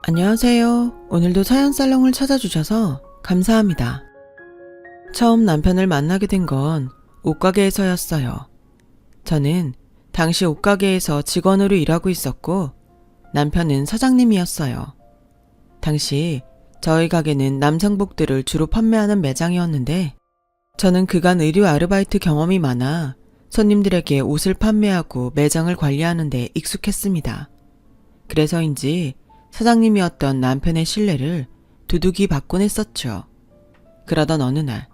안녕하세요. 오늘도 사연살롱을 찾아주셔서 감사합니다. 처음 남편을 만나게 된 건 옷가게에서였어요. 저는 당시 옷가게에서 직원으로 일하고 있었고 남편은 사장님이었어요. 당시 저희 가게는 남성복들을 주로 판매하는 매장이었는데 저는 그간 의류 아르바이트 경험이 많아 손님들에게 옷을 판매하고 매장을 관리하는 데 익숙했습니다. 그래서인지 사장님이었던 남편의 신뢰를 두둑이 받곤 했었죠. 그러던 어느 날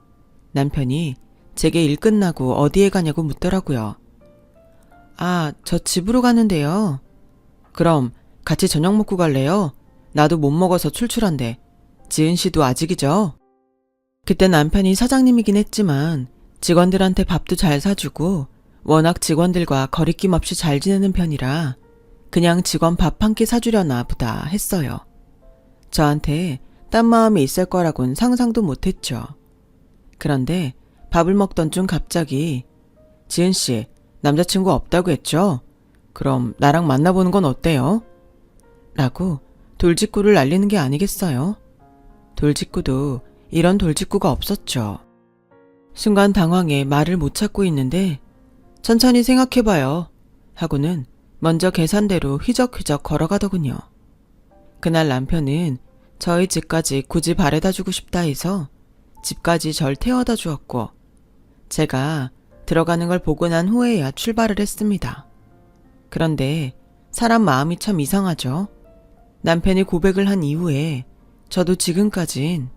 남편이 제게 일 끝나고 어디에 가냐고 묻더라고요. 저 집으로 가는데요. 그럼 같이 저녁 먹고 갈래요? 나도 못 먹어서 출출한데. 지은 씨도 아직이죠? 그때 남편이 사장님이긴 했지만 직원들한테 밥도 잘 사주고 워낙 직원들과 거리낌 없이 잘 지내는 편이라 그냥 직원 밥 한 끼 사주려나 보다 했어요. 저한테 딴 마음이 있을 거라곤 상상도 못했죠. 그런데 밥을 먹던 중 갑자기 지은씨, 남자친구 없다고 했죠? 그럼 나랑 만나보는 건 어때요? 라고 돌직구를 날리는 게 아니겠어요? 돌직구도 이런 돌직구가 없었죠. 순간 당황해 말을 못 찾고 있는데 천천히 생각해봐요 하고는 먼저 계산대로 휘적휘적 걸어가더군요. 그날 남편은 저희 집까지 굳이 바래다주고 싶다 해서 집까지 절 태워다 주었고 제가 들어가는 걸 보고 난 후에야 출발을 했습니다. 그런데 사람 마음이 참 이상하죠. 남편이 고백을 한 이후에 저도 지금까진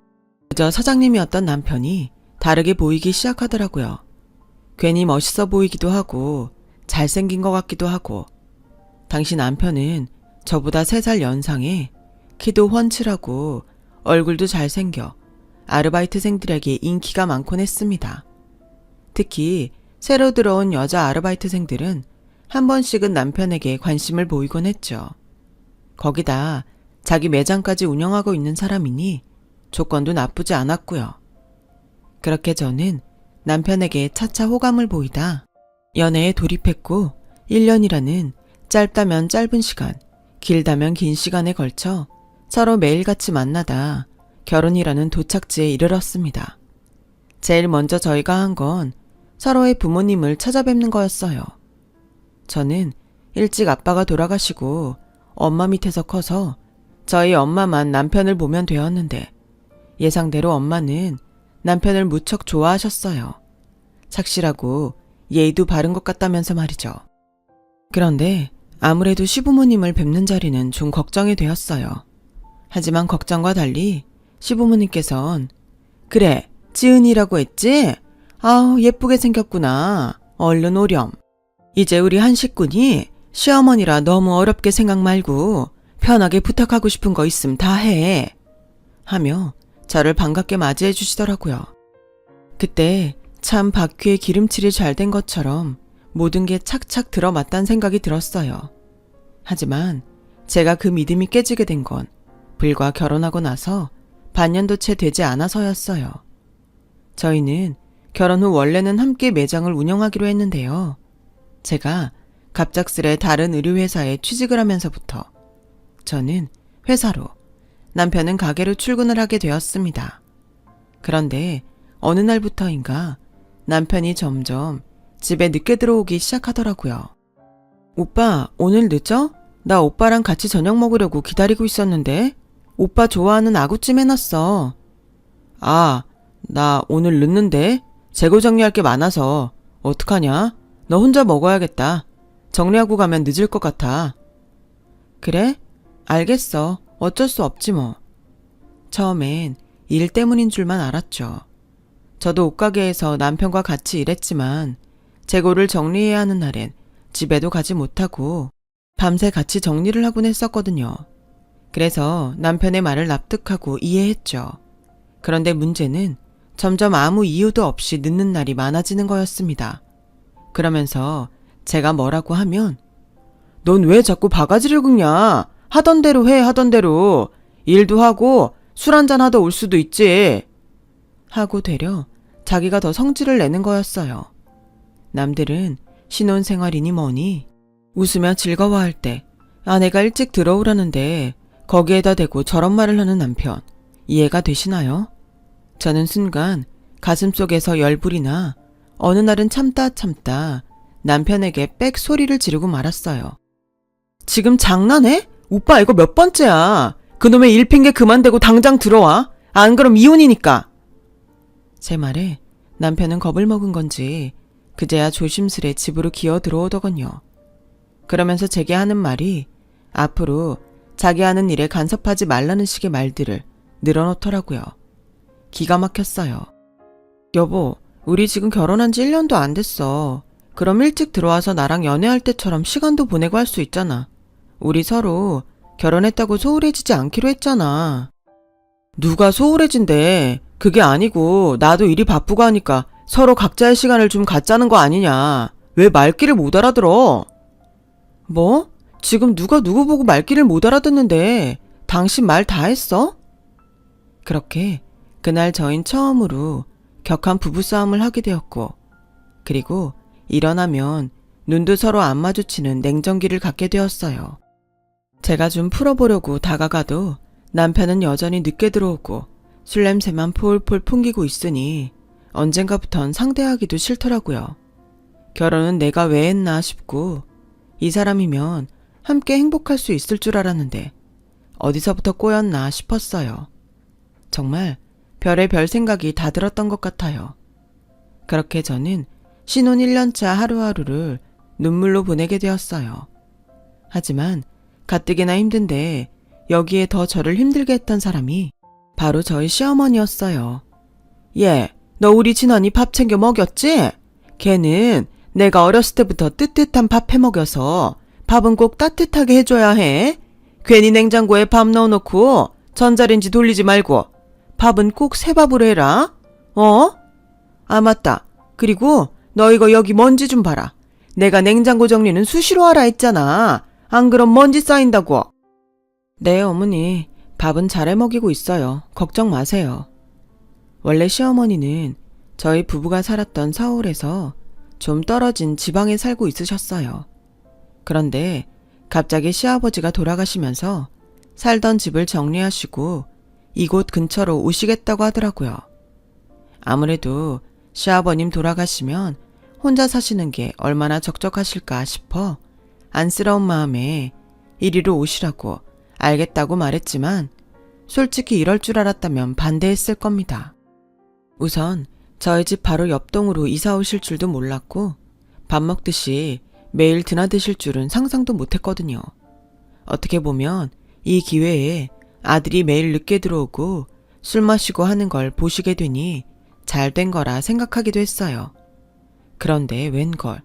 그저 사장님이었던 남편이 다르게 보이기 시작하더라고요. 괜히 멋있어 보이기도 하고 잘생긴 것 같기도 하고 당시 남편은 저보다 3살 연상에 키도 훤칠하고 얼굴도 잘생겨 아르바이트생들에게 인기가 많곤 했습니다. 특히 새로 들어온 여자 아르바이트생들은 한 번씩은 남편에게 관심을 보이곤 했죠. 거기다 자기 매장까지 운영하고 있는 사람이니 조건도 나쁘지 않았고요. 그렇게 저는 남편에게 차차 호감을 보이다 연애에 돌입했고 1년이라는 짧다면 짧은 시간, 길다면 긴 시간에 걸쳐 서로 매일같이 만나다 결혼이라는 도착지에 이르렀습니다. 제일 먼저 저희가 한 건 서로의 부모님을 찾아뵙는 거였어요. 저는 일찍 아빠가 돌아가시고 엄마 밑에서 커서 저희 엄마만 남편을 보면 되었는데 예상대로 엄마는 남편을 무척 좋아하셨어요. 착실하고 예의도 바른 것 같다면서 말이죠. 그런데 아무래도 시부모님을 뵙는 자리는 좀 걱정이 되었어요. 하지만 걱정과 달리 시부모님께선 그래, 지은이라고 했지? 아우, 예쁘게 생겼구나. 얼른 오렴. 이제 우리 한 식구니 시어머니라 너무 어렵게 생각 말고 편하게 부탁하고 싶은 거 있음 다 해. 하며 저를 반갑게 맞이해 주시더라고요. 그때 참 바퀴에 기름칠이 잘 된 것처럼 모든 게 착착 들어맞단 생각이 들었어요. 하지만 제가 그 믿음이 깨지게 된 건 불과 결혼하고 나서 반년도 채 되지 않아서였어요. 저희는 결혼 후 원래는 함께 매장을 운영하기로 했는데요. 제가 갑작스레 다른 의류회사에 취직을 하면서부터 저는 회사로, 남편은 가게로 출근을 하게 되었습니다. 그런데 어느 날부터인가 남편이 점점 집에 늦게 들어오기 시작하더라고요. 오빠, 오늘 늦어? 나 오빠랑 같이 저녁 먹으려고 기다리고 있었는데 오빠 좋아하는 아구찜 해놨어. 나 오늘 늦는데 재고 정리할 게 많아서 어떡하냐? 너 혼자 먹어야겠다. 정리하고 가면 늦을 것 같아. 그래? 알겠어. 어쩔 수 없지 뭐. 처음엔 일 때문인 줄만 알았죠. 저도 옷가게에서 남편과 같이 일했지만 재고를 정리해야 하는 날엔 집에도 가지 못하고 밤새 같이 정리를 하곤 했었거든요. 그래서 남편의 말을 납득하고 이해했죠. 그런데 문제는 점점 아무 이유도 없이 늦는 날이 많아지는 거였습니다. 그러면서 제가 뭐라고 하면 넌 왜 자꾸 바가지를 긁냐? 하던 대로 해, 하던 대로. 일도 하고 술 한잔 하다 올 수도 있지. 하고 되려 자기가 더 성질을 내는 거였어요. 남들은 신혼생활이니 뭐니 웃으며 즐거워할 때 아내가 일찍 들어오라는데 거기에다 대고 저런 말을 하는 남편, 이해가 되시나요? 저는 순간 가슴속에서 열불이 나 어느 날은 참다 남편에게 빽 소리를 지르고 말았어요. 지금 장난해? 오빠 이거 몇 번째야? 그놈의 일핑계 그만 대고 당장 들어와. 안 그럼 이혼이니까. 제 말에 남편은 겁을 먹은 건지 그제야 조심스레 집으로 기어 들어오더군요. 그러면서 제게 하는 말이 앞으로 자기 하는 일에 간섭하지 말라는 식의 말들을 늘어놓더라고요. 기가 막혔어요. 여보, 우리 지금 결혼한 지 1년도 안 됐어. 그럼 일찍 들어와서 나랑 연애할 때처럼 시간도 보내고 할 수 있잖아. 우리 서로 결혼했다고 소홀해지지 않기로 했잖아. 누가 소홀해진대. 그게 아니고 나도 일이 바쁘고 하니까 서로 각자의 시간을 좀 갖자는 거 아니냐. 왜 말귀를 못 알아들어? 뭐? 지금 누가 누구 보고 말귀를 못 알아듣는데 당신 말 다 했어? 그렇게 그날 저흰 처음으로 격한 부부싸움을 하게 되었고, 그리고 일어나면 눈도 서로 안 마주치는 냉정기를 갖게 되었어요. 제가 좀 풀어보려고 다가가도 남편은 여전히 늦게 들어오고 술 냄새만 폴폴 풍기고 있으니 언젠가부턴 상대하기도 싫더라고요. 결혼은 내가 왜 했나 싶고 이 사람이면 함께 행복할 수 있을 줄 알았는데 어디서부터 꼬였나 싶었어요. 정말 별의 별 생각이 다 들었던 것 같아요. 그렇게 저는 신혼 1년차 하루하루를 눈물로 보내게 되었어요. 하지만 가뜩이나 힘든데 여기에 더 저를 힘들게 했던 사람이 바로 저희 시어머니였어요. 얘, 너 우리 진원이 밥 챙겨 먹였지? 걔는 내가 어렸을 때부터 뜨뜻한 밥 해먹여서 밥은 꼭 따뜻하게 해줘야 해. 괜히 냉장고에 밥 넣어놓고 전자레인지 돌리지 말고 밥은 꼭 새밥으로 해라. 어? 아 맞다. 그리고 너 이거 여기 먼지 좀 봐라. 내가 냉장고 정리는 수시로 하라 했잖아. 안 그럼 먼지 쌓인다고. 네 어머니, 밥은 잘 해먹이고 있어요. 걱정 마세요. 원래 시어머니는 저희 부부가 살았던 서울에서 좀 떨어진 지방에 살고 있으셨어요. 그런데 갑자기 시아버지가 돌아가시면서 살던 집을 정리하시고 이곳 근처로 오시겠다고 하더라고요. 아무래도 시아버님 돌아가시면 혼자 사시는 게 얼마나 적적하실까 싶어 안쓰러운 마음에 이리로 오시라고 알겠다고 말했지만 솔직히 이럴 줄 알았다면 반대했을 겁니다. 우선 저희 집 바로 옆동으로 이사 오실 줄도 몰랐고 밥 먹듯이 매일 드나드실 줄은 상상도 못했거든요. 어떻게 보면 이 기회에 아들이 매일 늦게 들어오고 술 마시고 하는 걸 보시게 되니 잘 된 거라 생각하기도 했어요. 그런데 웬걸.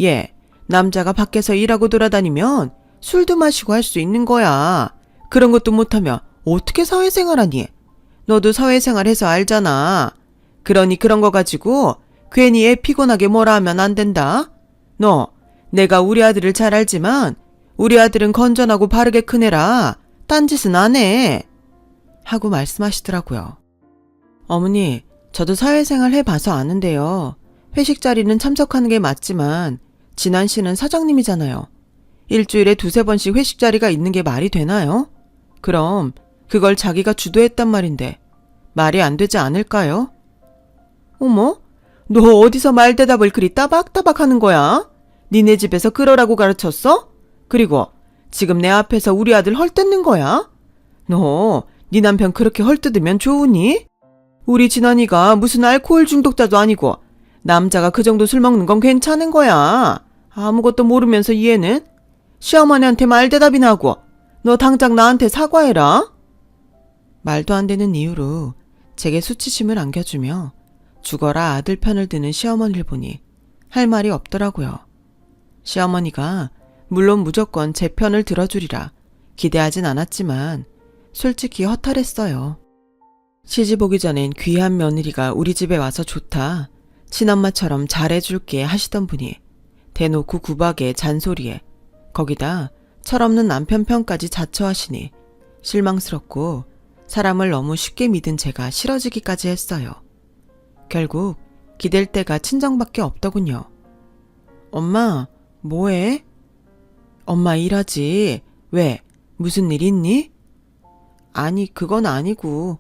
얘, 남자가 밖에서 일하고 돌아다니면 술도 마시고 할 수 있는 거야. 그런 것도 못하면 어떻게 사회생활하니? 너도 사회생활해서 알잖아. 그러니 그런 거 가지고 괜히 애 피곤하게 뭐라 하면 안 된다. 너, 내가 우리 아들을 잘 알지만 우리 아들은 건전하고 바르게 큰 애라 딴짓은 안 해. 하고 말씀하시더라고요. 어머니, 저도 사회생활 해봐서 아는데요. 회식 자리는 참석하는 게 맞지만 진한 씨는 사장님이잖아요. 일주일에 2-3번씩 회식 자리가 있는 게 말이 되나요? 그럼 그걸 자기가 주도했단 말인데 말이 안 되지 않을까요? 어머? 너 어디서 말대답을 그리 따박따박 하는 거야? 니네 집에서 그러라고 가르쳤어? 그리고 지금 내 앞에서 우리 아들 헐뜯는 거야? 너, 네 남편 그렇게 헐뜯으면 좋으니? 우리 진환이가 무슨 알코올 중독자도 아니고 남자가 그 정도 술 먹는 건 괜찮은 거야. 아무것도 모르면서 얘는 시어머니한테 말대답이나 하고 너 당장 나한테 사과해라. 말도 안 되는 이유로 제게 수치심을 안겨주며 죽어라 아들 편을 드는 시어머니를 보니 할 말이 없더라고요. 시어머니가 물론 무조건 제 편을 들어주리라 기대하진 않았지만 솔직히 허탈했어요. 시집 오기 전엔 귀한 며느리가 우리 집에 와서 좋다. 친엄마처럼 잘해줄게 하시던 분이 대놓고 구박에 잔소리에 거기다 철없는 남편 편까지 자처하시니 실망스럽고 사람을 너무 쉽게 믿은 제가 싫어지기까지 했어요. 결국 기댈 데가 친정밖에 없더군요. 엄마, 뭐해? 엄마 일하지. 왜? 무슨 일 있니? 아니, 그건 아니고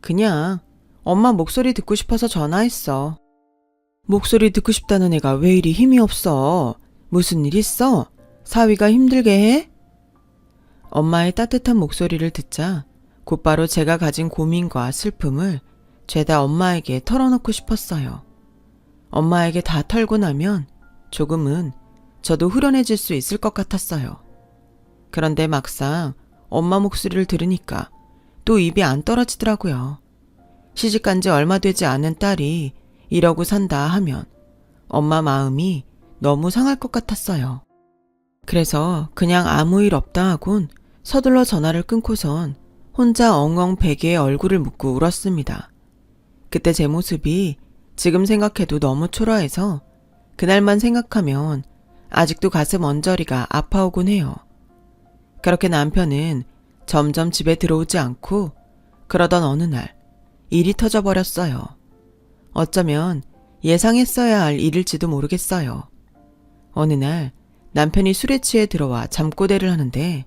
그냥 엄마 목소리 듣고 싶어서 전화했어. 목소리 듣고 싶다는 애가 왜 이리 힘이 없어? 무슨 일 있어? 사위가 힘들게 해? 엄마의 따뜻한 목소리를 듣자 곧바로 제가 가진 고민과 슬픔을 죄다 엄마에게 털어놓고 싶었어요. 엄마에게 다 털고 나면 조금은 저도 후련해질 수 있을 것 같았어요. 그런데 막상 엄마 목소리를 들으니까 또 입이 안 떨어지더라고요. 시집간 지 얼마 되지 않은 딸이 이러고 산다 하면 엄마 마음이 너무 상할 것 같았어요. 그래서 그냥 아무 일 없다 하곤 서둘러 전화를 끊고선 혼자 엉엉 베개에 얼굴을 묻고 울었습니다. 그때 제 모습이 지금 생각해도 너무 초라해서 그날만 생각하면 아직도 가슴 언저리가 아파오곤 해요. 그렇게 남편은 점점 집에 들어오지 않고 그러던 어느 날 일이 터져버렸어요. 어쩌면 예상했어야 할 일일지도 모르겠어요. 어느 날 남편이 술에 취해 들어와 잠꼬대를 하는데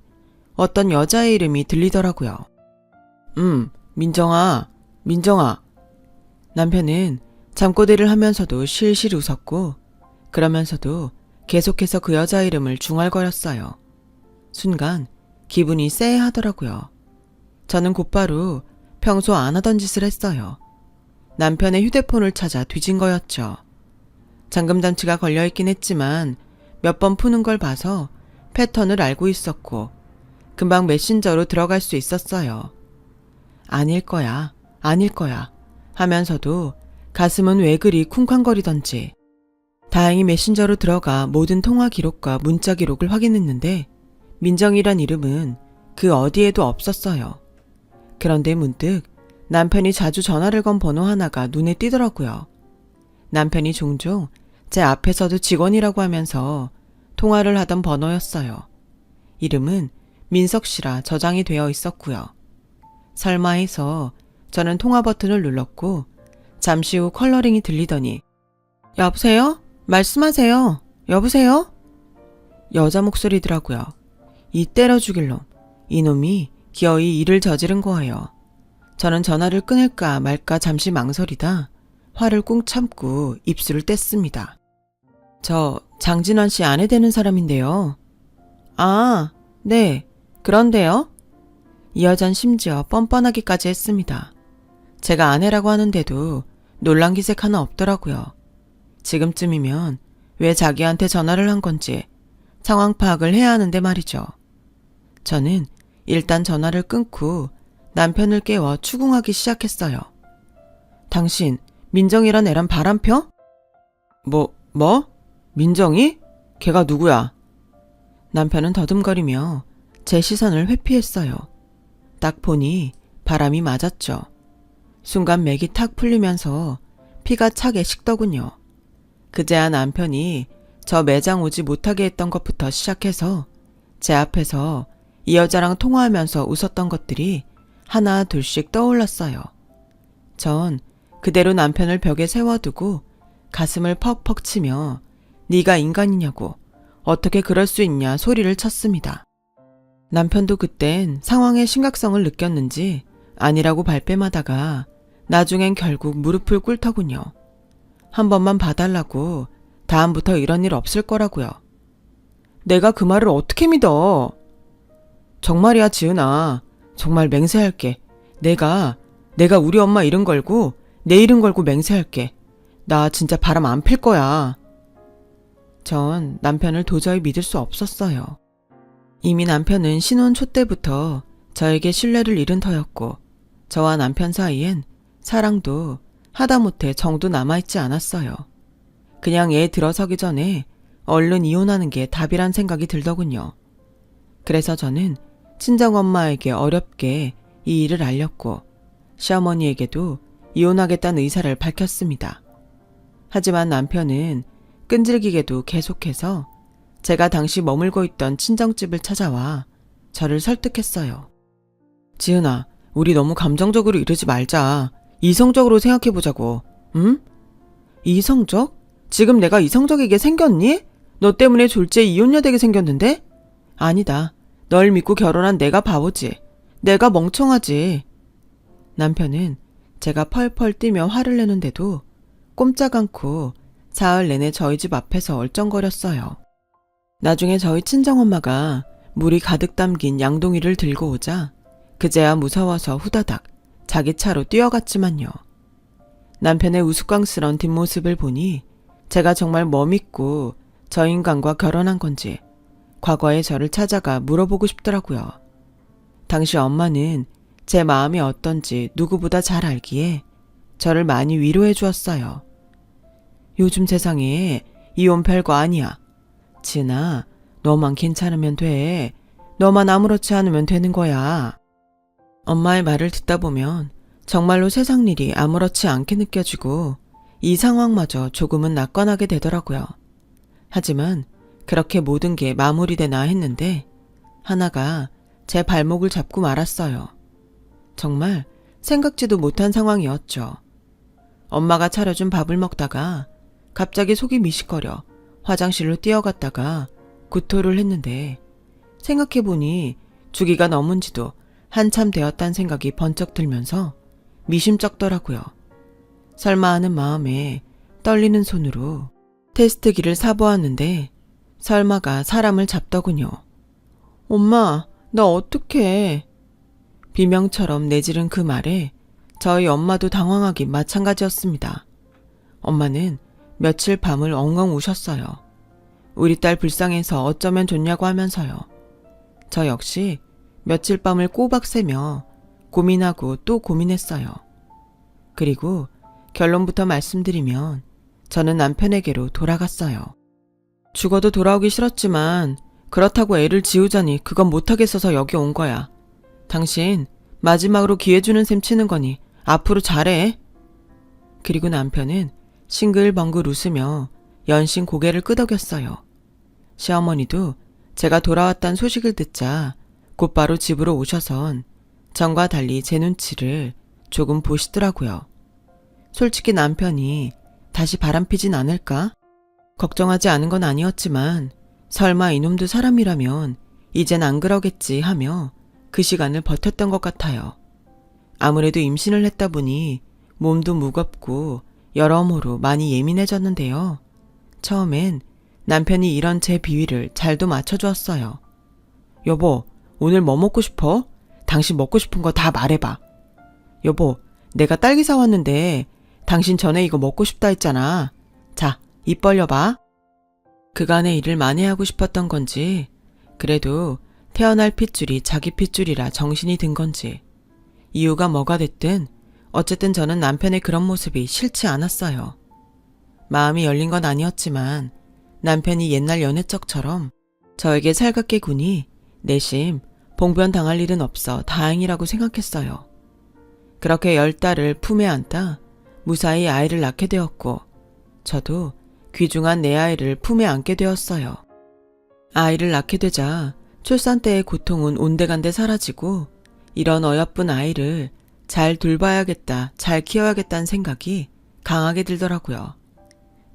어떤 여자의 이름이 들리더라고요. 민정아, 민정아. 남편은 잠꼬대를 하면서도 실실 웃었고 그러면서도 계속해서 그 여자 이름을 중얼거렸어요. 순간 기분이 쎄하더라고요. 저는 곧바로 평소 안 하던 짓을 했어요. 남편의 휴대폰을 찾아 뒤진 거였죠. 잠금장치가 걸려있긴 했지만 몇 번 푸는 걸 봐서 패턴을 알고 있었고 금방 메신저로 들어갈 수 있었어요. 아닐 거야, 아닐 거야 하면서도 가슴은 왜 그리 쿵쾅거리던지. 다행히 메신저로 들어가 모든 통화 기록과 문자 기록을 확인했는데 민정이란 이름은 그 어디에도 없었어요. 그런데 문득 남편이 자주 전화를 건 번호 하나가 눈에 띄더라고요. 남편이 종종 제 앞에서도 직원이라고 하면서 통화를 하던 번호였어요. 이름은 민석 씨라 저장이 되어 있었고요. 설마 해서 저는 통화 버튼을 눌렀고 잠시 후 컬러링이 들리더니 여보세요? 말씀하세요. 여보세요? 여자 목소리더라고요. 이 때려 죽일 놈. 이놈이 기어이 일을 저지른 거예요. 저는 전화를 끊을까 말까 잠시 망설이다 화를 꾹 참고 입술을 뗐습니다. 저 장진환 씨 아내 되는 사람인데요. 아, 네. 그런데요? 이 여잔 심지어 뻔뻔하기까지 했습니다. 제가 아내라고 하는데도 놀란 기색 하나 없더라고요. 지금쯤이면 왜 자기한테 전화를 한 건지 상황 파악을 해야 하는데 말이죠. 저는 일단 전화를 끊고 남편을 깨워 추궁하기 시작했어요. 당신 민정이란 애랑 바람 펴? 뭐? 민정이? 걔가 누구야? 남편은 더듬거리며 제 시선을 회피했어요. 딱 보니 바람이 맞았죠. 순간 맥이 탁 풀리면서 피가 차게 식더군요. 그제야 남편이 저 매장 오지 못하게 했던 것부터 시작해서 제 앞에서 이 여자랑 통화하면서 웃었던 것들이 하나 둘씩 떠올랐어요. 전 그대로 남편을 벽에 세워두고 가슴을 퍽퍽 치며 네가 인간이냐고 어떻게 그럴 수 있냐 소리를 쳤습니다. 남편도 그땐 상황의 심각성을 느꼈는지 아니라고 발뺌하다가 나중엔 결국 무릎을 꿇더군요. 한 번만 봐달라고 다음부터 이런 일 없을 거라고요. 내가 그 말을 어떻게 믿어? 정말이야 지은아. 정말 맹세할게. 내가 우리 엄마 이름 걸고 내 이름 걸고 맹세할게. 나 진짜 바람 안 필 거야. 전 남편을 도저히 믿을 수 없었어요. 이미 남편은 신혼 초 때부터 저에게 신뢰를 잃은 터였고 저와 남편 사이엔 사랑도 하다못해 정도 남아있지 않았어요. 그냥 애 들어서기 전에 얼른 이혼하는 게 답이란 생각이 들더군요. 그래서 저는 친정엄마에게 어렵게 이 일을 알렸고 시어머니에게도 이혼하겠다는 의사를 밝혔습니다. 하지만 남편은 끈질기게도 계속해서 제가 당시 머물고 있던 친정집을 찾아와 저를 설득했어요. 지은아, 우리 너무 감정적으로 이러지 말자. 이성적으로 생각해보자고. 응? 이성적? 지금 내가 이성적이게 생겼니? 너 때문에 졸지에 이혼녀 되게 생겼는데? 아니다. 널 믿고 결혼한 내가 바보지. 내가 멍청하지. 남편은 제가 펄펄 뛰며 화를 내는데도 꼼짝 않고 사흘 내내 저희 집 앞에서 얼쩡거렸어요. 나중에 저희 친정엄마가 물이 가득 담긴 양동이를 들고 오자 그제야 무서워서 후다닥 자기 차로 뛰어갔지만요. 남편의 우스꽝스런 뒷모습을 보니 제가 정말 뭐 믿고 저 인간과 결혼한 건지 과거의 저를 찾아가 물어보고 싶더라고요. 당시 엄마는 제 마음이 어떤지 누구보다 잘 알기에 저를 많이 위로해 주었어요. 요즘 세상에 이혼 별거 아니야. 지은아, 너만 괜찮으면 돼. 너만 아무렇지 않으면 되는 거야. 엄마의 말을 듣다 보면 정말로 세상 일이 아무렇지 않게 느껴지고 이 상황마저 조금은 낙관하게 되더라고요. 하지만 그렇게 모든 게 마무리되나 했는데 하나가 제 발목을 잡고 말았어요. 정말 생각지도 못한 상황이었죠. 엄마가 차려준 밥을 먹다가 갑자기 속이 미식거려 화장실로 뛰어갔다가 구토를 했는데 생각해보니 주기가 넘은지도 한참 되었단 생각이 번쩍 들면서 미심쩍더라고요. 설마 하는 마음에 떨리는 손으로 테스트기를 사보았는데 설마가 사람을 잡더군요. 엄마, 나 어떡해. 비명처럼 내지른 그 말에 저희 엄마도 당황하긴 마찬가지였습니다. 엄마는 며칠 밤을 엉엉 우셨어요. 우리 딸 불쌍해서 어쩌면 좋냐고 하면서요. 저 역시 며칠 밤을 꼬박 새며 고민하고 또 고민했어요. 그리고 결론부터 말씀드리면 저는 남편에게로 돌아갔어요. 죽어도 돌아오기 싫었지만 그렇다고 애를 지우자니 그건 못하겠어서 여기 온 거야. 당신 마지막으로 기회 주는 셈 치는 거니 앞으로 잘해. 그리고 남편은 싱글벙글 웃으며 연신 고개를 끄덕였어요. 시어머니도 제가 돌아왔다는 소식을 듣자 곧바로 집으로 오셔선 전과 달리 제 눈치를 조금 보시더라고요. 솔직히 남편이 다시 바람피진 않을까? 걱정하지 않은 건 아니었지만 설마 이놈도 사람이라면 이젠 안 그러겠지 하며 그 시간을 버텼던 것 같아요. 아무래도 임신을 했다 보니 몸도 무겁고 여러모로 많이 예민해졌는데요. 처음엔 남편이 이런 제 비위를 잘도 맞춰주었어요. 여보, 오늘 뭐 먹고 싶어? 당신 먹고 싶은 거 다 말해봐. 여보, 내가 딸기 사왔는데 당신 전에 이거 먹고 싶다 했잖아. 자, 입 벌려봐. 그간의 일을 만회하고 싶었던 건지 그래도 태어날 핏줄이 자기 핏줄이라 정신이 든 건지 이유가 뭐가 됐든 어쨌든 저는 남편의 그런 모습이 싫지 않았어요. 마음이 열린 건 아니었지만 남편이 옛날 연애적처럼 저에게 살갑게 구니 내심 봉변 당할 일은 없어 다행이라고 생각했어요. 그렇게 10달을 품에 안다 무사히 아이를 낳게 되었고 저도 귀중한 내 아이를 품에 안게 되었어요. 아이를 낳게 되자 출산 때의 고통은 온데간데 사라지고 이런 어여쁜 아이를 잘 돌봐야겠다, 잘 키워야겠다는 생각이 강하게 들더라고요.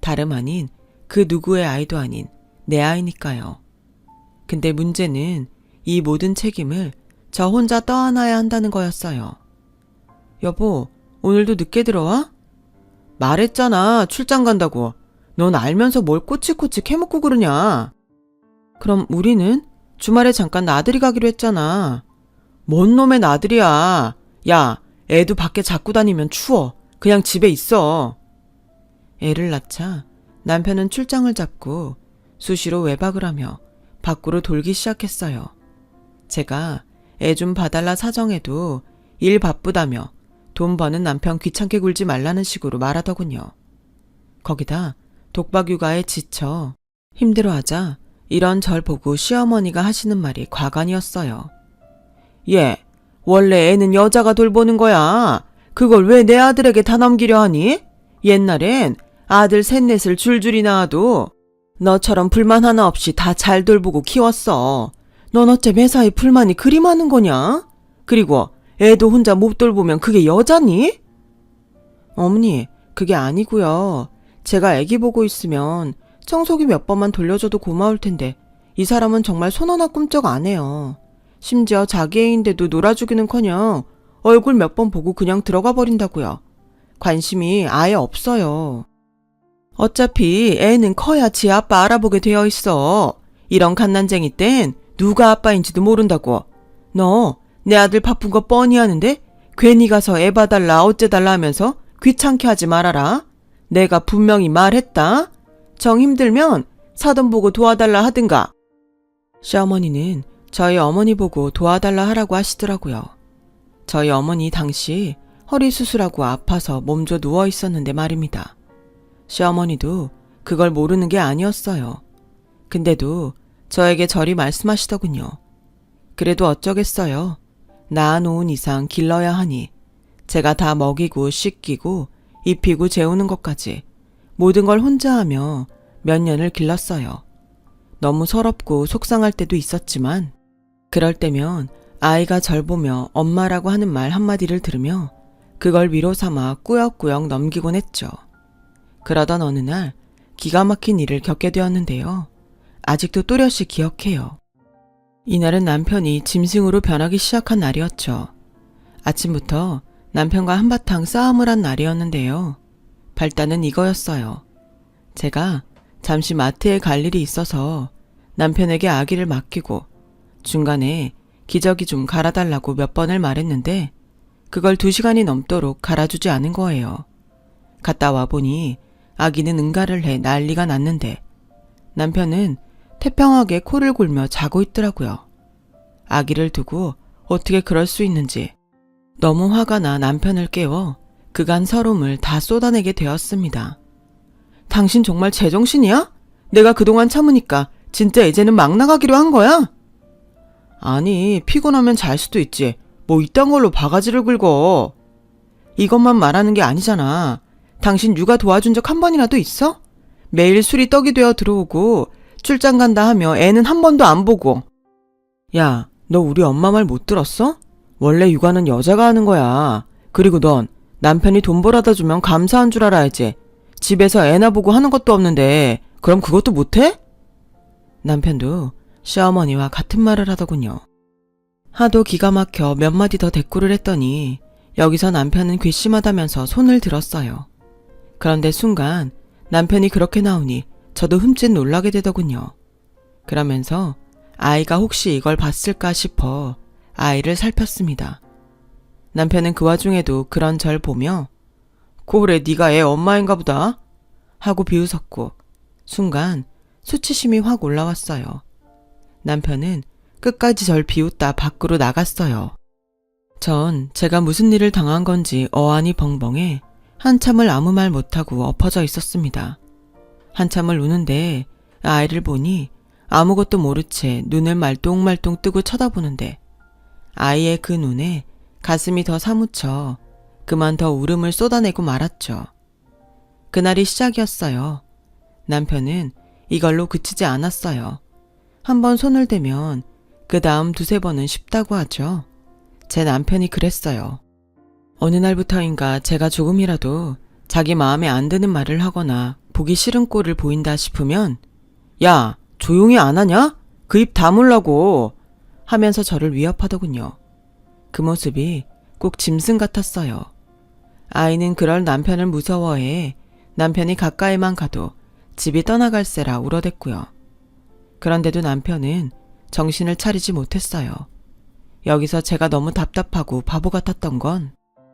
다름 아닌 그 누구의 아이도 아닌 내 아이니까요. 근데 문제는 이 모든 책임을 저 혼자 떠안아야 한다는 거였어요. 여보, 오늘도 늦게 들어와? 말했잖아, 출장 간다고. 넌 알면서 뭘 꼬치꼬치 캐묻고 그러냐? 그럼 우리는 주말에 잠깐 나들이 가기로 했잖아. 뭔 놈의 나들이야. 야, 애도 밖에 자꾸 다니면 추워. 그냥 집에 있어. 애를 낳자 남편은 출장을 잡고 수시로 외박을 하며 밖으로 돌기 시작했어요. 제가 애 좀 봐달라 사정해도 일 바쁘다며 돈 버는 남편 귀찮게 굴지 말라는 식으로 말하더군요. 거기다 독박 육아에 지쳐 힘들어하자 이런 절 보고 시어머니가 하시는 말이 과간이었어요. 얘, 원래 애는 여자가 돌보는 거야. 그걸 왜 내 아들에게 다 넘기려 하니? 옛날엔 아들 셋넷을 줄줄이 낳아도 너처럼 불만 하나 없이 다 잘 돌보고 키웠어. 넌 어째 매사에 불만이 그리 많은 거냐? 그리고 애도 혼자 못 돌보면 그게 여자니? 어머니, 그게 아니고요. 제가 애기 보고 있으면 청소기 몇 번만 돌려줘도 고마울 텐데 이 사람은 정말 손 하나 꿈쩍 안 해요. 심지어 자기 애인데도 놀아주기는커녕 얼굴 몇 번 보고 그냥 들어가 버린다고요. 관심이 아예 없어요. 어차피 애는 커야 지 아빠 알아보게 되어 있어. 이런 갓난쟁이 땐 누가 아빠인지도 모른다고. 너 내 아들 바쁜 거 뻔히 아는데 괜히 가서 애 봐달라 어째달라 하면서 귀찮게 하지 말아라. 내가 분명히 말했다. 정 힘들면 사돈 보고 도와달라 하든가. 시어머니는 저희 어머니 보고 도와달라 하라고 하시더라고요. 저희 어머니 당시 허리 수술하고 아파서 몸져 누워 있었는데 말입니다. 시어머니도 그걸 모르는 게 아니었어요. 근데도 저에게 저리 말씀하시더군요. 그래도 어쩌겠어요. 낳아놓은 이상 길러야 하니 제가 다 먹이고 씻기고 입히고 재우는 것까지 모든 걸 혼자 하며 몇 년을 길렀어요. 너무 서럽고 속상할 때도 있었지만 그럴 때면 아이가 절 보며 엄마라고 하는 말 한마디를 들으며 그걸 위로 삼아 꾸역꾸역 넘기곤 했죠. 그러던 어느 날 기가 막힌 일을 겪게 되었는데요. 아직도 또렷이 기억해요. 이날은 남편이 짐승으로 변하기 시작한 날이었죠. 아침부터 남편과 한바탕 싸움을 한 날이었는데요. 발단은 이거였어요. 제가 잠시 마트에 갈 일이 있어서 남편에게 아기를 맡기고 중간에 기저귀 좀 갈아달라고 몇 번을 말했는데 그걸 2시간이 넘도록 갈아주지 않은 거예요. 갔다 와보니 아기는 응가를 해 난리가 났는데 남편은 태평하게 코를 골며 자고 있더라고요. 아기를 두고 어떻게 그럴 수 있는지 너무 화가 나 남편을 깨워 그간 서름을 다 쏟아내게 되었습니다. 당신 정말 제정신이야? 내가 그동안 참으니까 진짜 이제는 막 나가기로 한 거야? 아니, 피곤하면 잘 수도 있지. 뭐 이딴 걸로 바가지를 긁어. 이것만 말하는 게 아니잖아. 당신 육아 도와준 적 한 번이라도 있어? 매일 술이 떡이 되어 들어오고 출장 간다 하며 애는 한 번도 안 보고. 야, 너 우리 엄마 말 못 들었어? 원래 육아는 여자가 하는 거야. 그리고 넌 남편이 돈 벌어다 주면 감사한 줄 알아야지. 집에서 애나 보고 하는 것도 없는데 그럼 그것도 못해? 남편도 시어머니와 같은 말을 하더군요. 하도 기가 막혀 몇 마디 더 대꾸를 했더니 여기서 남편은 괘씸하다면서 손을 들었어요. 그런데 순간 남편이 그렇게 나오니 저도 흠칫 놀라게 되더군요. 그러면서 아이가 혹시 이걸 봤을까 싶어 아이를 살폈습니다. 남편은 그 와중에도 그런 절 보며 그래 네가 애 엄마인가 보다 하고 비웃었고 순간 수치심이 확 올라왔어요. 남편은 끝까지 절 비웃다 밖으로 나갔어요. 전 제가 무슨 일을 당한 건지 어안이 벙벙해 한참을 아무 말 못하고 엎어져 있었습니다. 한참을 우는데 아이를 보니 아무것도 모른 채 눈을 말똥말똥 뜨고 쳐다보는데 아이의 그 눈에 가슴이 더 사무쳐 그만 더 울음을 쏟아내고 말았죠. 그날이 시작이었어요. 남편은 이걸로 그치지 않았어요. 한번 손을 대면 그 다음 2-3번은 쉽다고 하죠. 제 남편이 그랬어요. 어느 날부터인가 제가 조금이라도 자기 마음에 안 드는 말을 하거나 보기 싫은 꼴을 보인다 싶으면 야, 조용히 안 하냐? 그 입 다물라고 하면서 저를 위협하더군요. 그 모습이 꼭 짐승 같았어요. 아이는 그럴 남편을 무서워해 남편이 가까이만 가도 집이 떠나갈세라 울어댔고요. 그런데도 남편은 정신을 차리지 못했어요. 여기서 제가 너무 답답하고 바보 같았던 건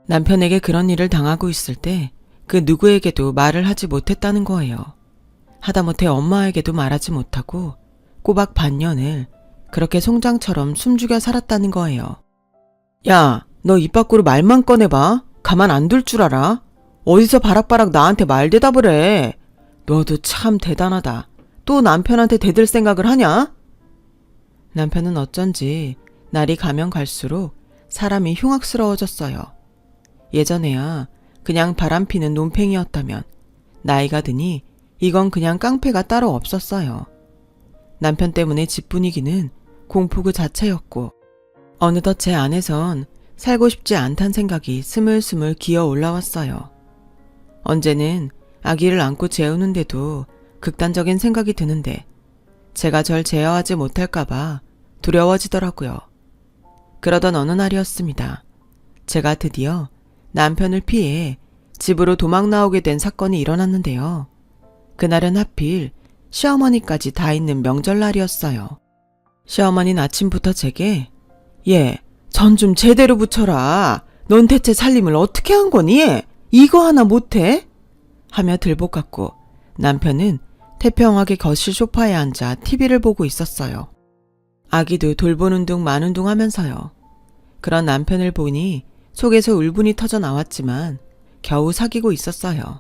남편에게 그런 일을 당하고 있을 때 그 누구에게도 말을 하지 못했다는 거예요. 하다못해 엄마에게도 말하지 못하고 꼬박 반년을 그렇게 송장처럼 숨죽여 살았다는 거예요. 야, 너 입 밖으로 말만 꺼내봐. 가만 안 둘 줄 알아? 어디서 바락바락 나한테 말 대답을 해. 너도 참 대단하다. 또 남편한테 대들 생각을 하냐? 남편은 어쩐지 날이 가면 갈수록 사람이 흉악스러워졌어요. 예전에야 그냥 바람피는 논팽이였다면 나이가 드니 이건 그냥 깡패가 따로 없었어요. 남편 때문에 집 분위기는 공포 그 자체였고 어느덧 제 안에선 살고 싶지 않단 생각이 스물스물 기어 올라왔어요. 언제는 아기를 안고 재우는데도 극단적인 생각이 드는데 제가 절 제어하지 못할까봐 두려워지더라고요. 그러던 어느 날이었습니다. 제가 드디어 남편을 피해 집으로 도망 나오게 된 사건이 일어났는데요. 그날은 하필 시어머니까지 다 있는 명절날이었어요. 시어머니는 아침부터 제게 얘, 전 좀 제대로 붙여라. 넌 대체 살림을 어떻게 한 거니? 이거 하나 못해? 하며 들볶았고 남편은 태평하게 거실 소파에 앉아 TV를 보고 있었어요. 아기도 돌보는 둥 마는 둥 하면서요. 그런 남편을 보니 속에서 울분이 터져 나왔지만 겨우 사귀고 있었어요.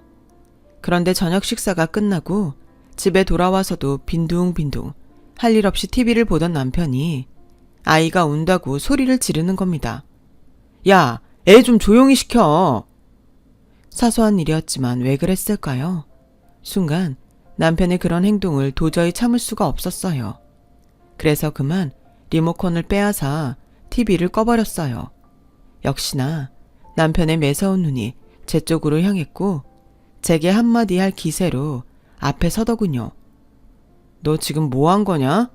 그런데 저녁 식사가 끝나고 집에 돌아와서도 빈둥빈둥 할 일 없이 TV를 보던 남편이 아이가 운다고 소리를 지르는 겁니다. 야, 애 좀 조용히 시켜. 사소한 일이었지만 왜 그랬을까요? 순간 남편의 그런 행동을 도저히 참을 수가 없었어요. 그래서 그만 리모컨을 빼앗아 TV를 꺼버렸어요. 역시나 남편의 매서운 눈이 제 쪽으로 향했고 제게 한마디 할 기세로 앞에 서더군요. 너 지금 뭐 한 거냐?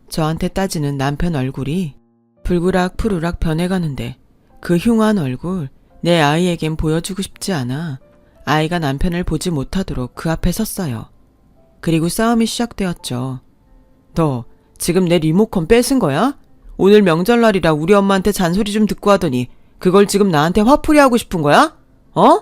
저한테 따지는 남편 얼굴이 불그락 푸르락 변해가는데 그 흉한 얼굴 내 아이에겐 보여주고 싶지 않아 아이가 남편을 보지 못하도록 그 앞에 섰어요. 그리고 싸움이 시작되었죠. 너 지금 내 리모컨 뺏은 거야? 오늘 명절날이라 우리 엄마한테 잔소리 좀 듣고 하더니 그걸 지금 나한테 화풀이 하고 싶은 거야? 어?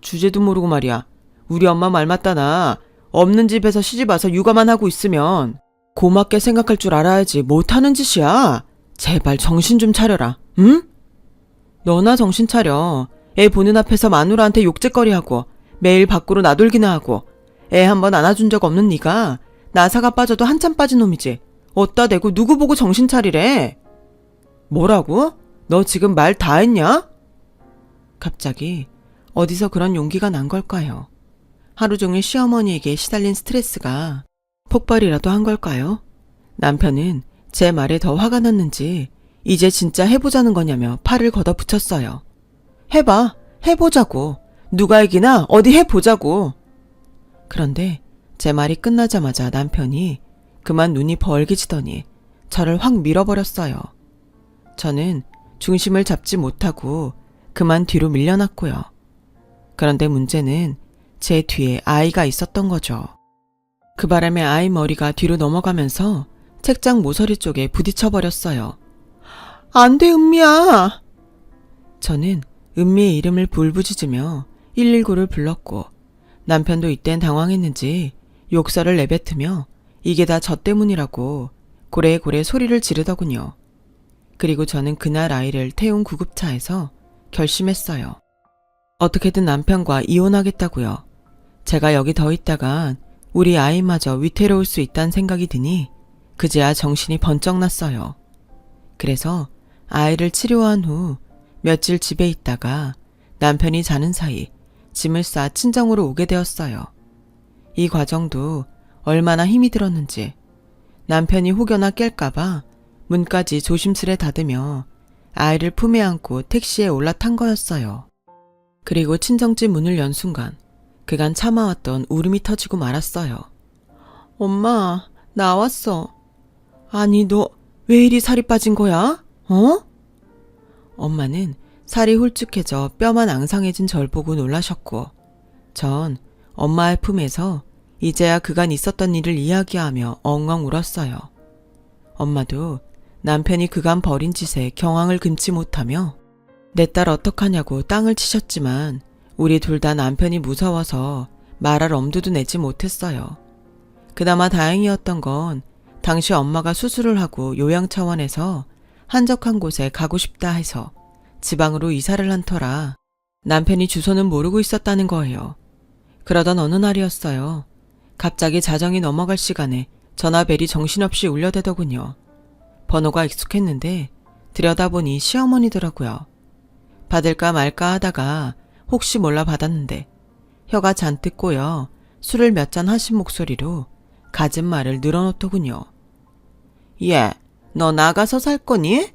주제도 모르고 말이야. 우리 엄마 말 맞다나 없는 집에서 시집 와서 육아만 하고 있으면 고맙게 생각할 줄 알아야지 못하는 짓이야. 제발 정신 좀 차려라. 응? 너나 정신 차려. 애 보는 앞에서 마누라한테 욕짓거리하고 매일 밖으로 나돌기나 하고 애 한번 안아준 적 없는 네가 나사가 빠져도 한참 빠진 놈이지. 어따 대고 누구 보고 정신 차리래. 뭐라고? 너 지금 말 다 했냐? 갑자기 어디서 그런 용기가 난 걸까요? 하루 종일 시어머니에게 시달린 스트레스가 폭발이라도 한 걸까요? 남편은 제 말에 더 화가 났는지 이제 진짜 해보자는 거냐며 팔을 걷어붙였어요. 해봐. 해보자고. 누가 이기나 어디 해보자고. 그런데 제 말이 끝나자마자 남편이 그만 눈이 벌개지더니 저를 확 밀어버렸어요. 저는 중심을 잡지 못하고 그만 뒤로 밀려났고요. 그런데 문제는 제 뒤에 아이가 있었던 거죠. 그 바람에 아이 머리가 뒤로 넘어가면서 책장 모서리 쪽에 부딪혀버렸어요. 안 돼, 은미야! 저는 은미의 이름을 불부짖으며 119를 불렀고 남편도 이땐 당황했는지 욕설을 내뱉으며 이게 다 저 때문이라고 고래고래 소리를 지르더군요. 그리고 저는 그날 아이를 태운 구급차에서 결심했어요. 어떻게든 남편과 이혼하겠다고요. 제가 여기 더 있다간 우리 아이마저 위태로울 수 있다는 생각이 드니 그제야 정신이 번쩍 났어요. 그래서 아이를 치료한 후 며칠 집에 있다가 남편이 자는 사이 짐을 싸 친정으로 오게 되었어요. 이 과정도 얼마나 힘이 들었는지 남편이 혹여나 깰까봐 문까지 조심스레 닫으며 아이를 품에 안고 택시에 올라탄 거였어요. 그리고 친정집 문을 연 순간 그간 참아왔던 울음이 터지고 말았어요. 엄마, 나왔어. 아니, 너 왜 이리 살이 빠진 거야? 어? 엄마는 살이 홀쭉해져 뼈만 앙상해진 절 보고 놀라셨고 전 엄마의 품에서 이제야 그간 있었던 일을 이야기하며 엉엉 울었어요. 엄마도 남편이 그간 벌인 짓에 경황을 금치 못하며 내 딸 어떡하냐고 땅을 치셨지만 우리 둘 다 남편이 무서워서 말할 엄두도 내지 못했어요. 그나마 다행이었던 건 당시 엄마가 수술을 하고 요양 차원에서 한적한 곳에 가고 싶다 해서 지방으로 이사를 한 터라 남편이 주소는 모르고 있었다는 거예요. 그러던 어느 날이었어요. 갑자기 자정이 넘어갈 시간에 전화벨이 정신없이 울려대더군요. 번호가 익숙했는데 들여다보니 시어머니더라고요. 받을까 말까 하다가 혹시 몰라 받았는데 혀가 잔뜩 꼬여 술을 몇 잔 하신 목소리로 갖은 말을 늘어놓더군요. 얘, 너 나가서 살 거니?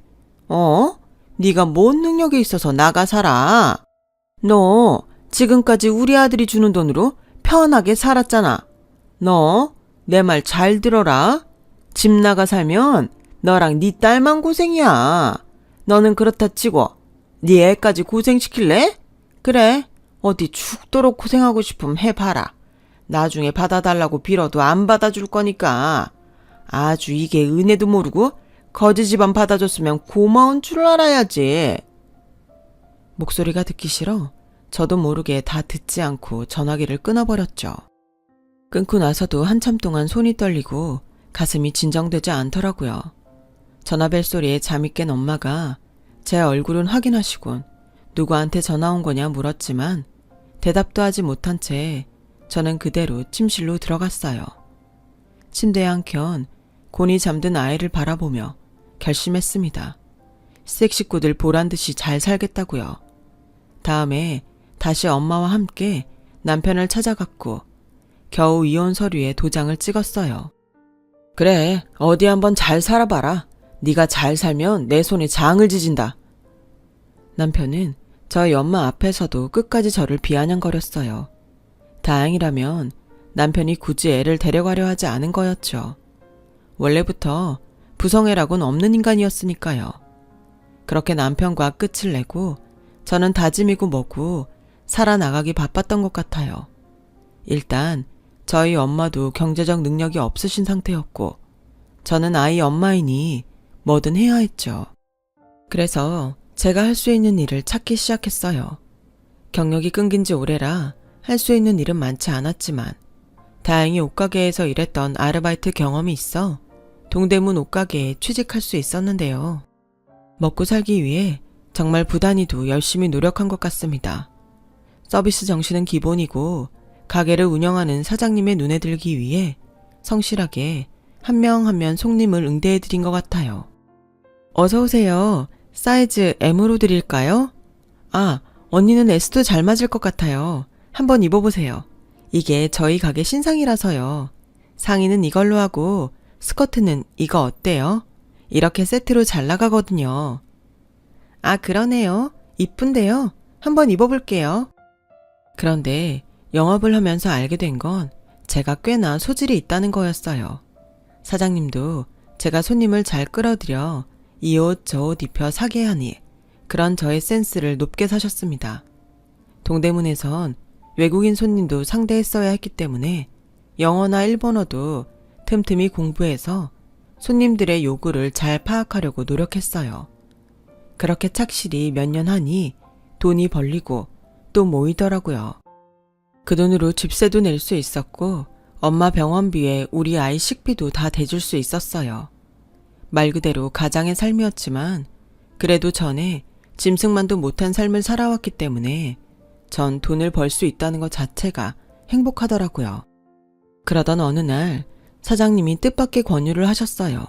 네가 뭔 능력이 있어서 나가 살아? 너 지금까지 우리 아들이 주는 돈으로 편하게 살았잖아. 너 내 말 잘 들어라. 집 나가 살면 너랑 네 딸만 고생이야. 너는 그렇다 치고 네 애까지 고생시킬래? 그래, 어디 죽도록 고생하고 싶음 해봐라. 나중에 받아달라고 빌어도 안 받아줄 거니까. 아주 이게 은혜도 모르고 거지 집안 받아줬으면 고마운 줄 알아야지. 목소리가 듣기 싫어 저도 모르게 다 듣지 않고 전화기를 끊어버렸죠. 끊고 나서도 한참 동안 손이 떨리고 가슴이 진정되지 않더라고요. 전화벨 소리에 잠이 깬 엄마가 제 얼굴은 확인하시곤 누구한테 전화 온 거냐 물었지만 대답도 하지 못한 채 저는 그대로 침실로 들어갔어요. 침대에 한켠 곤히 잠든 아이를 바라보며 결심했습니다. 섹시코들 보란듯이 잘 살겠다고요. 다음에 다시 엄마와 함께 남편을 찾아갔고 겨우 이혼 서류에 도장을 찍었어요. 그래, 어디 한번 잘 살아봐라. 네가 잘 살면 내 손에 장을 지진다. 남편은 저희 엄마 앞에서도 끝까지 저를 비아냥거렸어요. 다행이라면 남편이 굳이 애를 데려가려 하지 않은 거였죠. 원래부터 부성애라곤 없는 인간이었으니까요. 그렇게 남편과 끝을 내고 저는 다짐이고 뭐고 살아나가기 바빴던 것 같아요. 일단 저희 엄마도 경제적 능력이 없으신 상태였고 저는 아이 엄마이니 뭐든 해야 했죠. 그래서 제가 할 수 있는 일을 찾기 시작했어요. 경력이 끊긴 지 오래라 할 수 있는 일은 많지 않았지만 다행히 옷가게에서 일했던 아르바이트 경험이 있어 동대문 옷가게에 취직할 수 있었는데요. 먹고 살기 위해 정말 부단히도 열심히 노력한 것 같습니다. 서비스 정신은 기본이고 가게를 운영하는 사장님의 눈에 들기 위해 성실하게 한 명 한 명 손님을 응대해드린 것 같아요. 어서 오세요. 사이즈 M으로 드릴까요? 아, 언니는 S도 잘 맞을 것 같아요. 한번 입어보세요. 이게 저희 가게 신상이라서요. 상의는 이걸로 하고 스커트는 이거 어때요? 이렇게 세트로 잘 나가거든요. 아, 그러네요. 이쁜데요. 한번 입어볼게요. 그런데 영업을 하면서 알게 된 건 제가 꽤나 소질이 있다는 거였어요. 사장님도 제가 손님을 잘 끌어들여 이 옷 저 옷 입혀 사게 하니 그런 저의 센스를 높게 사셨습니다. 동대문에선 외국인 손님도 상대했어야 했기 때문에 영어나 일본어도 틈틈이 공부해서 손님들의 요구를 잘 파악하려고 노력했어요. 그렇게 착실히 몇 년 하니 돈이 벌리고 또 모이더라고요. 그 돈으로 집세도 낼 수 있었고 엄마 병원비에 우리 아이 식비도 다 대줄 수 있었어요. 말 그대로 가장의 삶이었지만 그래도 전에 짐승만도 못한 삶을 살아왔기 때문에 전 돈을 벌 수 있다는 것 자체가 행복하더라고요. 그러던 어느 날 사장님이 뜻밖의 권유를 하셨어요.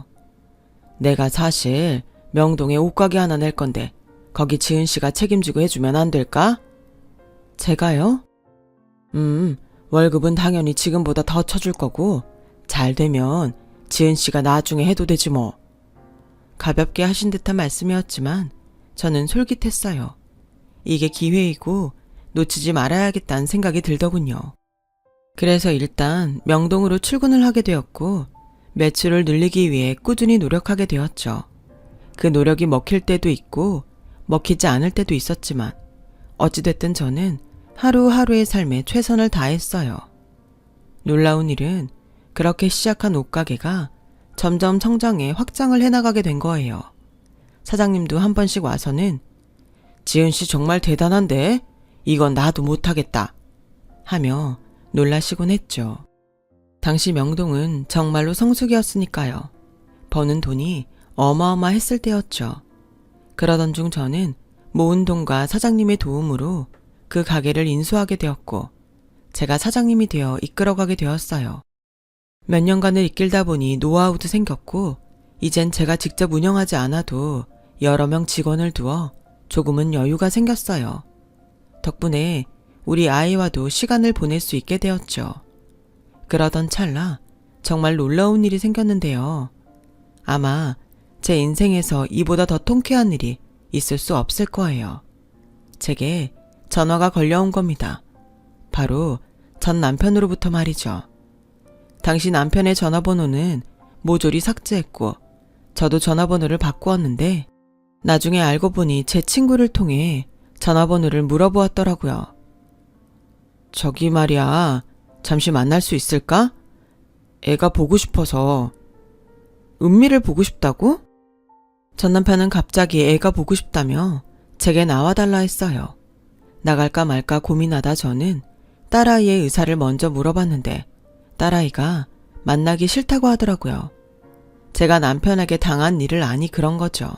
내가 사실 명동에 옷가게 하나 낼 건데 거기 지은 씨가 책임지고 해주면 안 될까? 제가요? 월급은 당연히 지금보다 더 쳐줄 거고 잘 되면 지은 씨가 나중에 해도 되지 뭐. 가볍게 하신 듯한 말씀이었지만 저는 솔깃했어요. 이게 기회이고 놓치지 말아야겠다는 생각이 들더군요. 그래서 일단 명동으로 출근을 하게 되었고 매출을 늘리기 위해 꾸준히 노력하게 되었죠. 그 노력이 먹힐 때도 있고 먹히지 않을 때도 있었지만 어찌됐든 저는 하루하루의 삶에 최선을 다했어요. 놀라운 일은 그렇게 시작한 옷가게가 점점 성장해 확장을 해나가게 된 거예요. 사장님도 한 번씩 와서는 지은 씨 정말 대단한데 이건 나도 못하겠다 하며 놀라시곤 했죠. 당시 명동은 정말로 성수기였으니까요. 버는 돈이 어마어마했을 때였죠. 그러던 중 저는 모은 돈과 사장님의 도움으로 그 가게를 인수하게 되었고 제가 사장님이 되어 이끌어가게 되었어요. 몇 년간을 이끌다 보니 노하우도 생겼고 이젠 제가 직접 운영하지 않아도 여러 명 직원을 두어 조금은 여유가 생겼어요. 덕분에 우리 아이와도 시간을 보낼 수 있게 되었죠. 그러던 찰나 정말 놀라운 일이 생겼는데요. 아마 제 인생에서 이보다 더 통쾌한 일이 있을 수 없을 거예요. 제게 전화가 걸려온 겁니다. 바로 전 남편으로부터 말이죠. 당시 남편의 전화번호는 모조리 삭제했고 저도 전화번호를 바꾸었는데 나중에 알고 보니 제 친구를 통해 전화번호를 물어보았더라고요. 저기 말이야, 잠시 만날 수 있을까? 애가 보고 싶어서. 은미를 보고 싶다고? 전 남편은 갑자기 애가 보고 싶다며 제게 나와달라 했어요. 나갈까 말까 고민하다 저는 딸아이의 의사를 먼저 물어봤는데 딸아이가 만나기 싫다고 하더라고요. 제가 남편에게 당한 일을 아니 그런 거죠.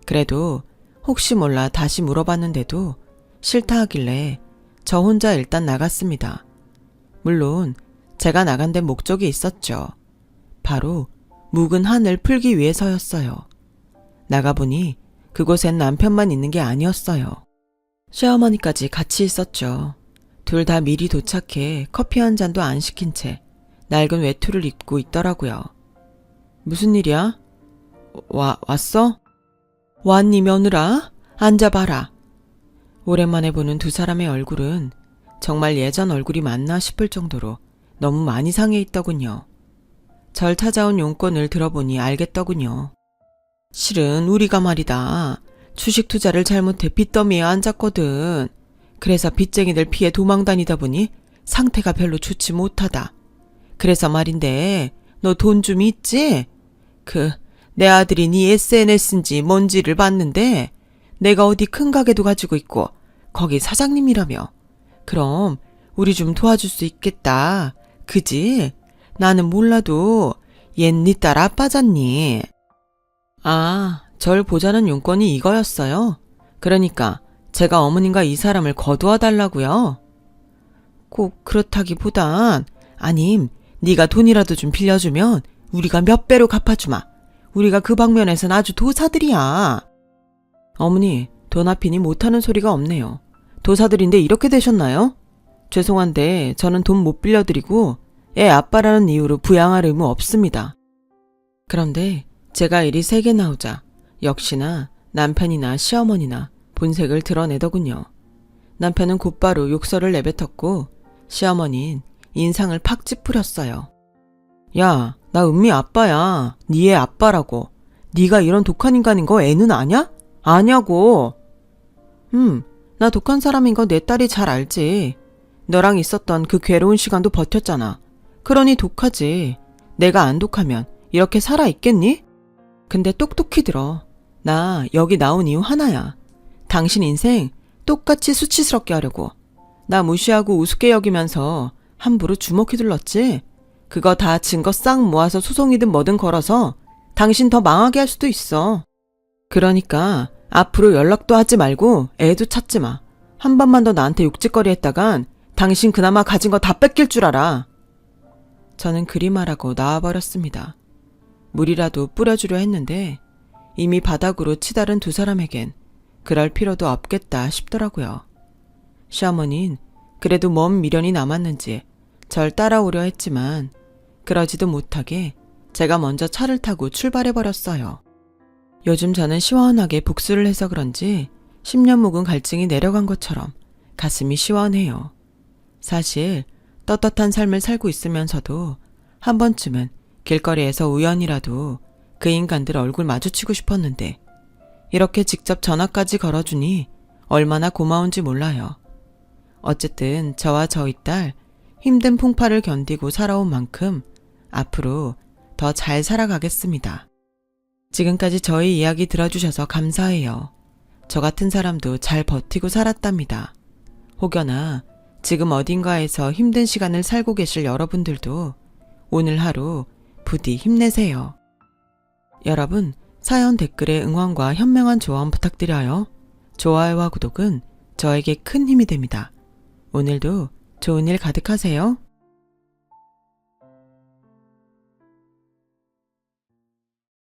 그래도 혹시 몰라 다시 물어봤는데도 싫다 하길래 저 혼자 일단 나갔습니다. 물론 제가 나간 데 목적이 있었죠. 바로 묵은 한을 풀기 위해서였어요. 나가보니 그곳엔 남편만 있는 게 아니었어요. 시어머니까지 같이 있었죠. 둘 다 미리 도착해 커피 한 잔도 안 시킨 채 낡은 외투를 입고 있더라고요. 무슨 일이야? 왔어? 왔니 며느라? 앉아봐라. 오랜만에 보는 두 사람의 얼굴은 정말 예전 얼굴이 맞나 싶을 정도로 너무 많이 상해 있더군요. 절 찾아온 용건을 들어보니 알겠더군요. 실은 우리가 말이다. 주식 투자를 잘못해 빚더미에 앉았거든. 그래서 빚쟁이들 피해 도망다니다 보니 상태가 별로 좋지 못하다. 그래서 말인데 너 돈 좀 있지? 내 아들이 네 SNS인지 뭔지를 봤는데 내가 어디 큰 가게도 가지고 있고 거기 사장님이라며. 그럼 우리 좀 도와줄 수 있겠다. 그지? 나는 몰라도 얜 네 딸 아빠잖니. 절 보자는 용건이 이거였어요. 그러니까 제가 어머님과 이 사람을 거두어 달라고요. 꼭 그렇다기보단 아님 네가 돈이라도 좀 빌려주면 우리가 몇 배로 갚아주마. 우리가 그 방면에선 아주 도사들이야. 어머니, 돈 앞이니 못하는 소리가 없네요. 도사들인데 이렇게 되셨나요? 죄송한데 저는 돈 못 빌려드리고 애 아빠라는 이유로 부양할 의무 없습니다. 그런데 제가 일이 세게 나오자 역시나 남편이나 시어머니나 본색을 드러내더군요. 남편은 곧바로 욕설을 내뱉었고 시어머니는 인상을 팍 찌푸렸어요. 야, 나 은미 아빠야. 네 애 아빠라고. 네가 이런 독한 인간인 거 애는 아냐? 아냐고. 나 독한 사람인 거 내 딸이 잘 알지. 너랑 있었던 그 괴로운 시간도 버텼잖아. 그러니 독하지. 내가 안 독하면 이렇게 살아있겠니? 근데 똑똑히 들어. 나 여기 나온 이유 하나야. 당신 인생 똑같이 수치스럽게 하려고. 나 무시하고 우습게 여기면서 함부로 주먹 휘둘렀지? 그거 다 증거 싹 모아서 소송이든 뭐든 걸어서 당신 더 망하게 할 수도 있어. 그러니까 앞으로 연락도 하지 말고 애도 찾지 마. 한 번만 더 나한테 욕짓거리 했다간 당신 그나마 가진 거 다 뺏길 줄 알아. 저는 그리 말하고 나와버렸습니다. 물이라도 뿌려주려 했는데 이미 바닥으로 치달은 두 사람에겐 그럴 필요도 없겠다 싶더라고요. 시어머니는 그래도 먼 미련이 남았는지 절 따라오려 했지만 그러지도 못하게 제가 먼저 차를 타고 출발해버렸어요. 요즘 저는 시원하게 복수를 해서 그런지 10년 묵은 갈증이 내려간 것처럼 가슴이 시원해요. 사실 떳떳한 삶을 살고 있으면서도 한 번쯤은 길거리에서 우연이라도 그 인간들 얼굴 마주치고 싶었는데 이렇게 직접 전화까지 걸어주니 얼마나 고마운지 몰라요. 어쨌든 저와 저희 딸 힘든 풍파를 견디고 살아온 만큼 앞으로 더 잘 살아가겠습니다. 지금까지 저희 이야기 들어주셔서 감사해요. 저 같은 사람도 잘 버티고 살았답니다. 혹여나 지금 어딘가에서 힘든 시간을 살고 계실 여러분들도 오늘 하루 부디 힘내세요. 여러분, 사연 댓글에 응원과 현명한 조언 부탁드려요. 좋아요와 구독은 저에게 큰 힘이 됩니다. 오늘도 좋은 일 가득하세요.